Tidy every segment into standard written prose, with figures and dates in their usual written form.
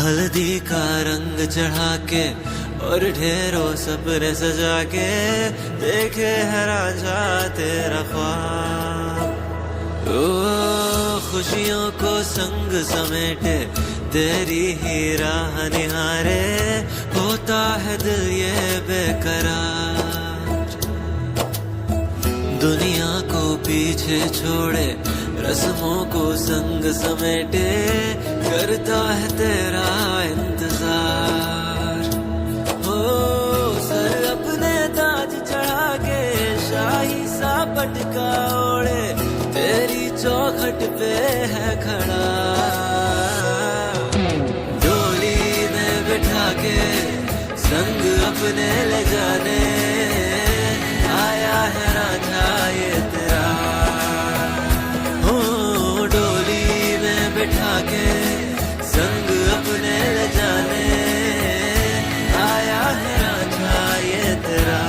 हल्दी का रंग चढ़ा के और ढेरों सपने सजा के देखे है राजा तेरा ख्वाब। ओ खुशियों को संग समेटे तेरी ही राह निहारे होता है दिल ये बेकरार। दुनिया को पीछे छोड़े रस्मों को संग समेटे करता है तेरा इंतजार। हो सर अपने ताज चढ़ा के शाही सा पटका ओढ़े तेरी चौखट पे है खड़ा। डोली में बिठा के संग अपने ले जाने आया है राजा ये तेरा। हो डोली में बिठा के संग अपने ले जाने आया है राजा ये तेरा।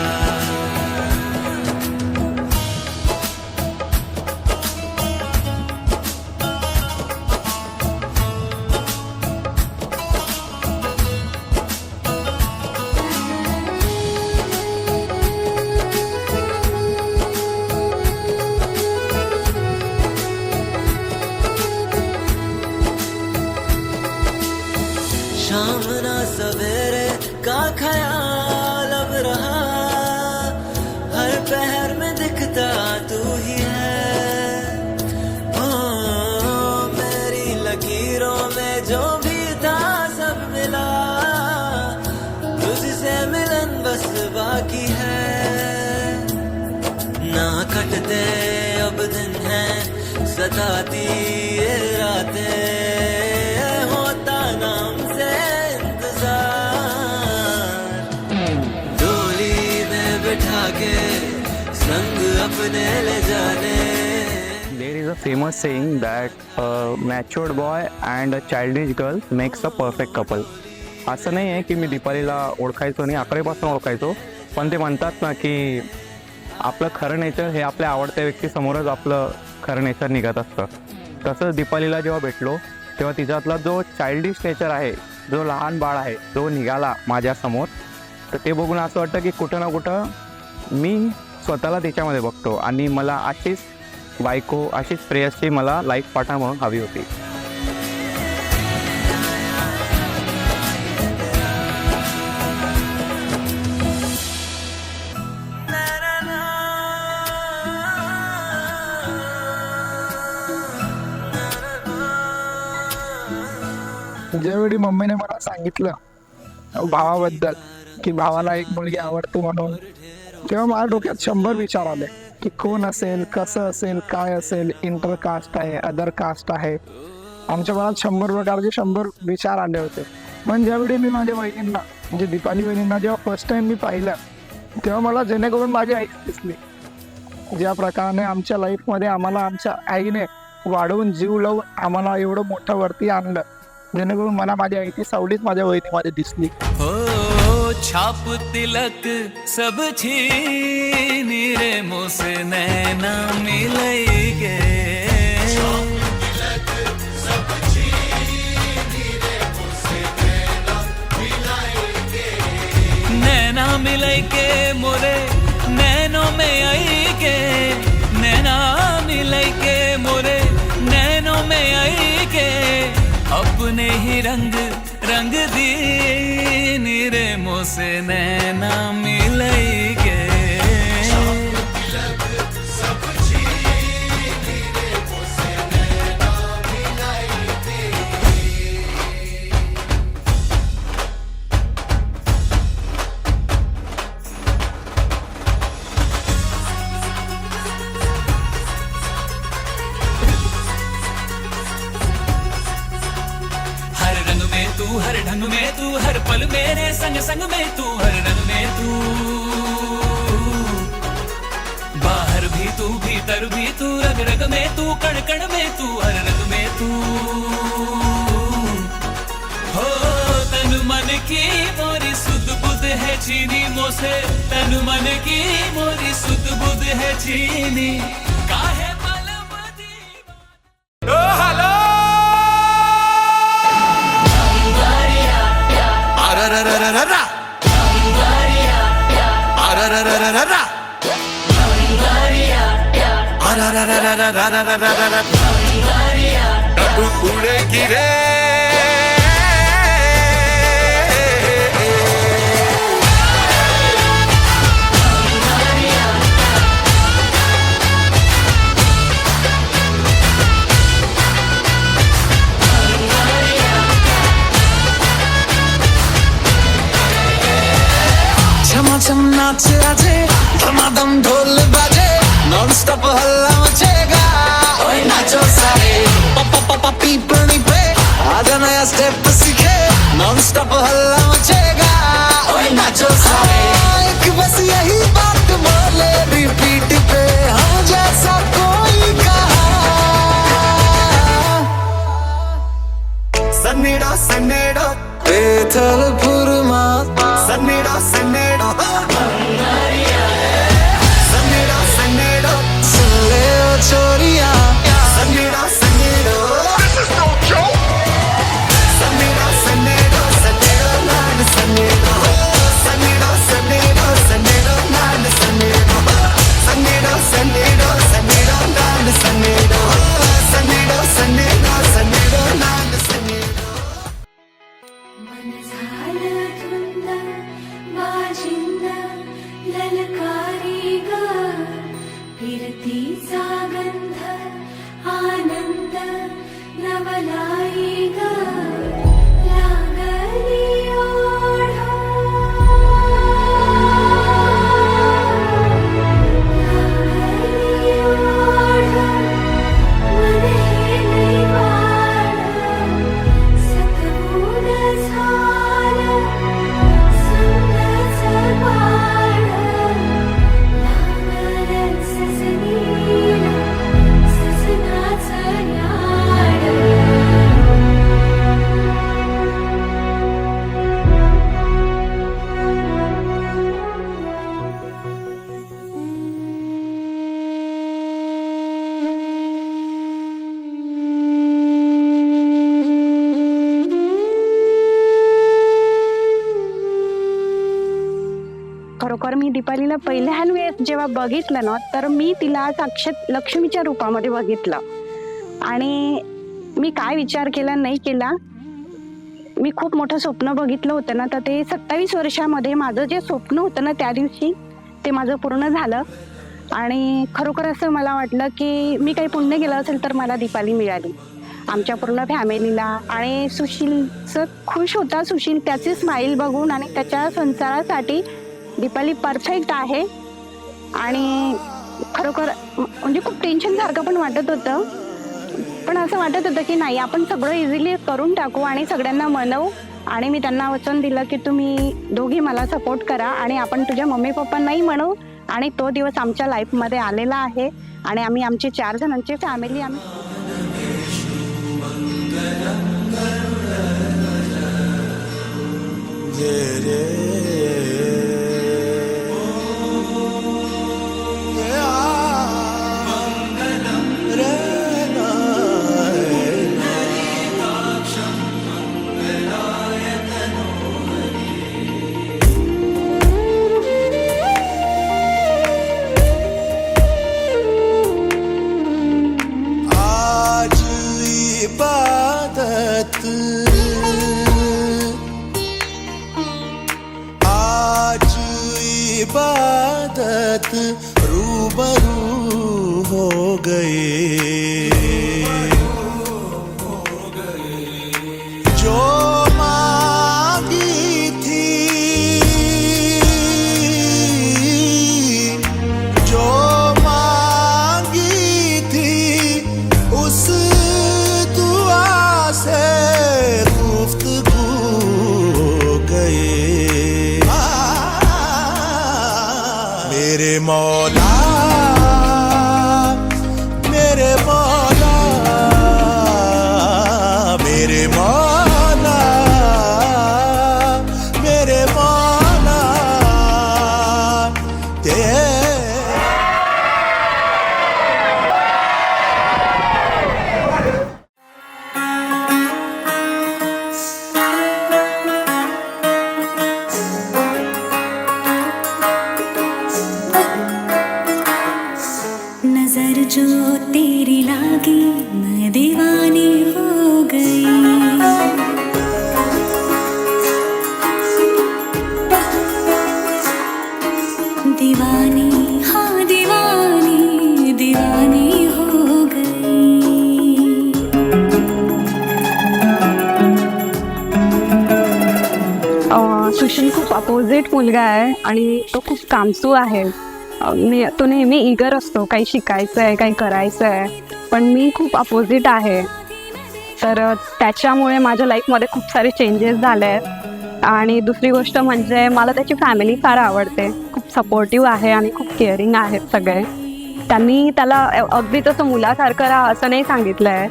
शाम ना सवेरे का ख्याल अब रहा, हर पहर में दिखता तू ही है। ओ मेरी लकीरों में जो भी था सब मिला, तुझसे मिलन बस बाकी है। ना कटते अब दिन है सताती ये रातें, होता नाम से इंतजार। डोली में बिठा के संग अपने ले जाने। There is a famous saying that a matured boy and a childish girl makes a perfect couple. असं नाही आहे की मी दीपालीला ओळखायचो नाही, अकरावीपासून ओळखायचो, पण ते म्हणतात ना की आपलं खरं नेचर हे आपल्या आवडत्या व्यक्तीसमोरच आपलं खरं नेचर निघत असतं. तसंच दीपालीला जेव्हा भेटलो तेव्हा तिच्यातला जो चाइल्डिश नेचर आहे, जो लहान बाळ आहे, जो निघाला माझ्यासमोर, तर ते बघून असं वाटतं की कुठं ना कुठं मी स्वतःला त्याच्यामध्ये बघतो आणि मला अशीच बायको, अशीच प्रेयसी मला लाईफ पार्टनर म्हणून हवी होती. ज्यावेळी मम्मीने मला सांगितलं भावाबद्दल की भावाला एक मुलगी आवडते म्हणून, तेव्हा माझ्या डोक्यात 100 विचार आले की कोण असेल, कसं असेल, काय असेल, इंटरकास्ट आहे, अदर कास्ट आहे. आमच्या मनात 100 प्रकारचे 100 विचार आले होते. पण ज्यावेळी मी माझ्या बहिणींना म्हणजे दीपाली बहिणींना जेव्हा फर्स्ट टाइम मी पाहिलं, तेव्हा मला जेणेकरून माझी आई दिसली. ज्या प्रकारे आमच्या लाईफमध्ये आम्हाला आमच्या आईने वाढवून जीव लावून आम्हाला एवढं मोठं वरती आणलं, जेणेकरून मला माझी आई ती सावलीच माझ्या वहिनीमध्ये दिसली. हो छाप तिलक सब छीनी रे मुझसे नैना मिलेंगे। नैना मिलेंगे मोरे नैनों में आएंगे, नैना मिलेंगे मोरे नैनों में आएंगे। अपने ही रंग रंग दीनी रे मुझसे नैना मिलेंगे। तू हर ढंग में, तू हर पल मेरे संग संग में, तू हर रंग में तू, बाहर भी तू भीतर भी तू, रग रग में तू, कण कण में तू, हर रंग में तू। हो तन मन की मोरी सुध बुध है चीनी मोसे, तन मन की मोरी सुध बुध है चीनी काहे पलमती। ओ हेलो Ararararara. Ararararara. Ararararara. उड़े गिरे छमाछम नाच आजे धमाधम ढोल बाजे नॉन स्टॉप हल्ला मचेगा ओए नाचो सारे पापा पापा पीपनी पे आजा नया स्टेप सीखे नॉन स्टॉप हल्ला मचेगा ओए नाचो सारे एक बस यही बात बोले रिपीट पे हम जैसा कोई कहा सन्नीडो सन्नीडो बेथल फुरमा सन्नीडो सन्नीडो सन्नीडो सन्नीडो सुन ले ओ छोरिया सन्नीडो सन्नीडो This is no joke सन्नीडो सन्नीडो सन्नीडो नान सन्नीडो सन्नीडो सन्नीडो सन्नीडो नान सन्नीडो सन्नीडो सन्नीडो सन्नीडो नान सन्नीडो सन्नीडो सन्नीडो सन्नीडो नान सन्नीडो मन झालं धुंद माझिंद ललकारी ग फिरतीचा गंध आनंद नवलाई ग लागली ओढ लागली ओढ मन हे वाढ सतगुण झालं सुंदरचं बाळ लागलं सजनीला सजनाचं याड खरोखर मी दीपालीला पहिल्या वेळेस जेव्हा बघितलं ना तर मी तिला साक्षात लक्ष्मीच्या रूपामध्ये बघितलं आणि मी काय विचार केला नाही केला. मी खूप मोठं स्वप्न बघितलं होतं ना तर ते 27 वर्षामध्ये माझं जे स्वप्न होतं ना त्या दिवशी ते माझं पूर्ण झालं आणि खरोखर असं मला वाटलं की मी काही पुण्य केलं असेल तर मला दीपाली मिळाली आमच्या पूर्ण फॅमिलीला. आणि सुशीलचं खुश होता सुशील त्याची स्माईल बघून आणि त्याच्या संसारासाठी दीपाली परफेक्ट आहे. आणि खरोखर म्हणजे खूप टेन्शनसारखं पण वाटत होतं पण असं वाटत होतं की नाही आपण सगळं इझिली करून टाकू आणि सगळ्यांना मनवू. आणि मी त्यांना वचन दिलं की तुम्ही दोघी मला सपोर्ट करा आणि आपण तुझ्या मम्मी पप्पांनाही म्हणू. आणि तो दिवस आमच्या लाईफमध्ये आलेला आहे आणि आम्ही आमची 4 जणांची फॅमिली आम्ही आज इबादत आज इबादत रूबरू हो गए जो मांगी थी जो मांगी थी उस दुआ से गुफ्तगू हो गए मेरे मौला मेरे मौला मेरे मौला मेरे मौला तेरे सुशील खूप अपोजिट मुलगा आहे आणि तो खूप कामसू आहे. तो नेहमी इगर असतो, काही शिकायचं आहे, काही करायचं आहे, पण मी खूप अपोजिट आहे. तर त्याच्यामुळे माझ्या लाईफमध्ये खूप सारे चेंजेस झाले आहेत. आणि दुसरी गोष्ट म्हणजे मला त्याची फॅमिली फार आवडते, खूप सपोर्टिव्ह आहे आणि खूप केअरिंग आहेत सगळे. त्यांनी त्याला अगदी तसं मुलासारखं राहा असं नाही सांगितलं आहे,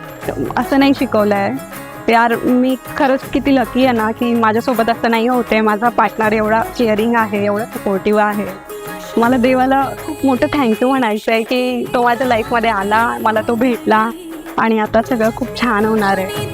असं नाही शिकवलं आहे. यार मी खरंच किती लकी आहे ना की माझ्यासोबत असं नाही होते. माझा पार्टनर एवढा केअरिंग आहे, एवढा सपोर्टिव्ह आहे. मला देवाला खूप मोठं थँक्यू म्हणायचं आहे की तो माझ्या लाईफमध्ये आला, मला तो भेटला आणि आता सगळं खूप छान होणार आहे.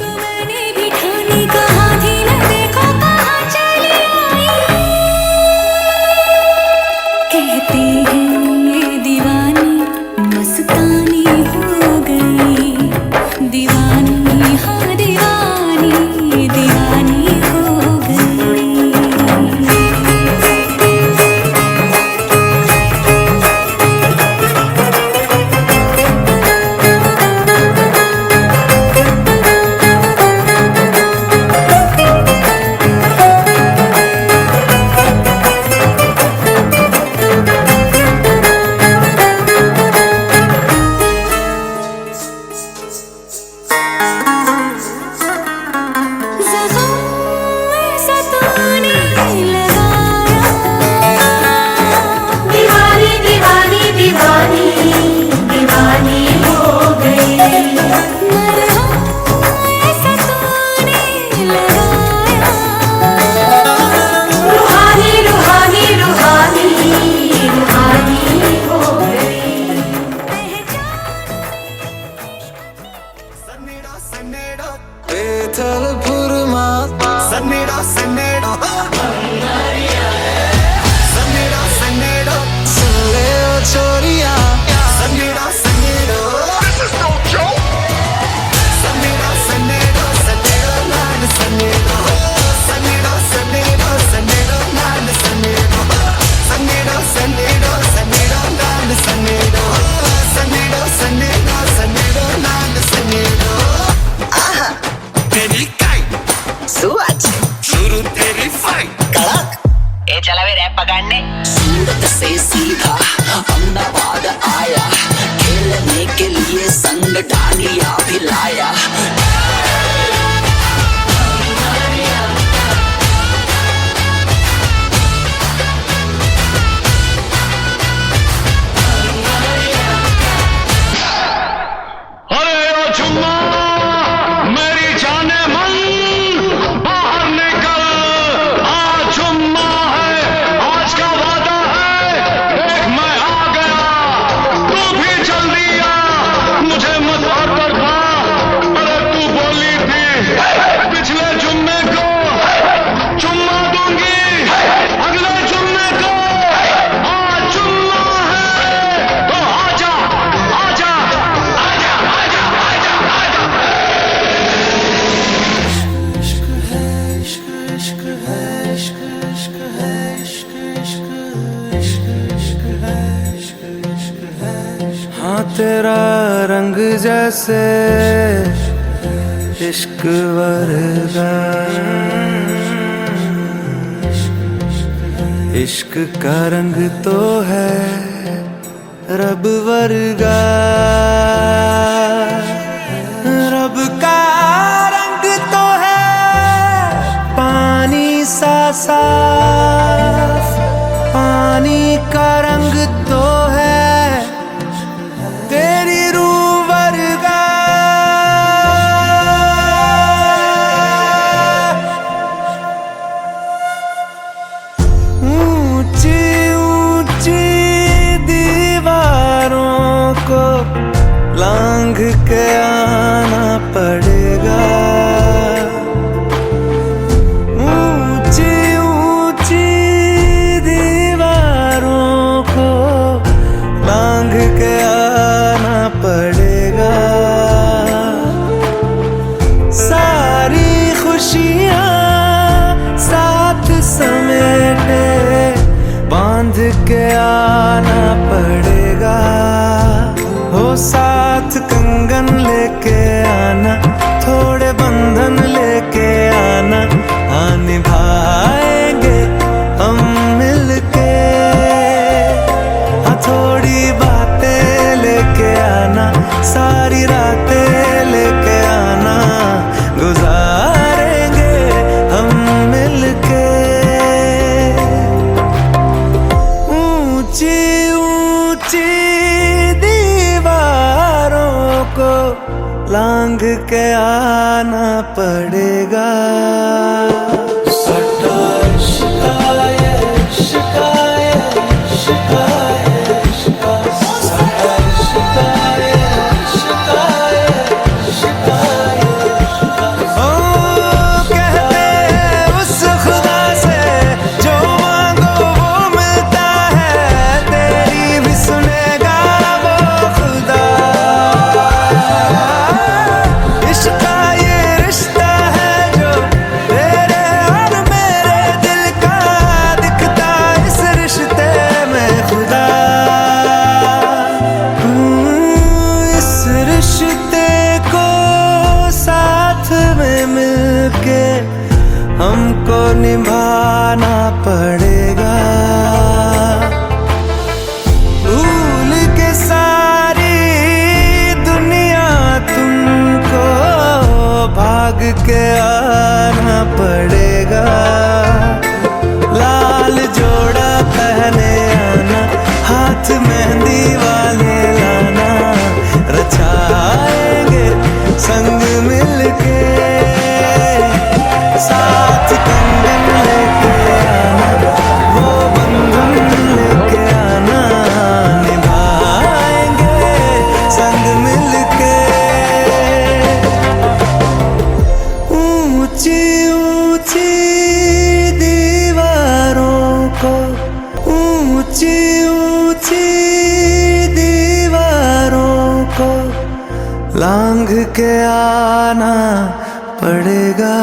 सूरत से सीधा अहमदाबाद आया, खेलने के लिए संग डांडिया भी लाया. तेरा रंग जैसे इश्क वर्गा, इश्क का रंग तो है रब वर्गा. रब का रंग तो है पानी सा साफ, पानी का रंग तो है तेरी रूह वर्गा. ऊंची ऊंची दीवारों को लांघ के आना पड़ेगा. ऊंची ऊंची दीवारों को के आना पड़ेगा। हमको निभाना पड़ेगा। भूल के सारी दुनिया तुमको भाग के आना पड़ेगा। लाल जोड़ा पहने आना, हाथ मेहंदी वाले लाना, रचाएंगे संग मिलके, साथ कंगन लेके आना, वो बंधन लेके आना, निभाएंगे संग मिलके। ऊंची ऊंची दीवारों को, ऊंची ऊंची दीवारों को लांघ के आना पड़ेगा।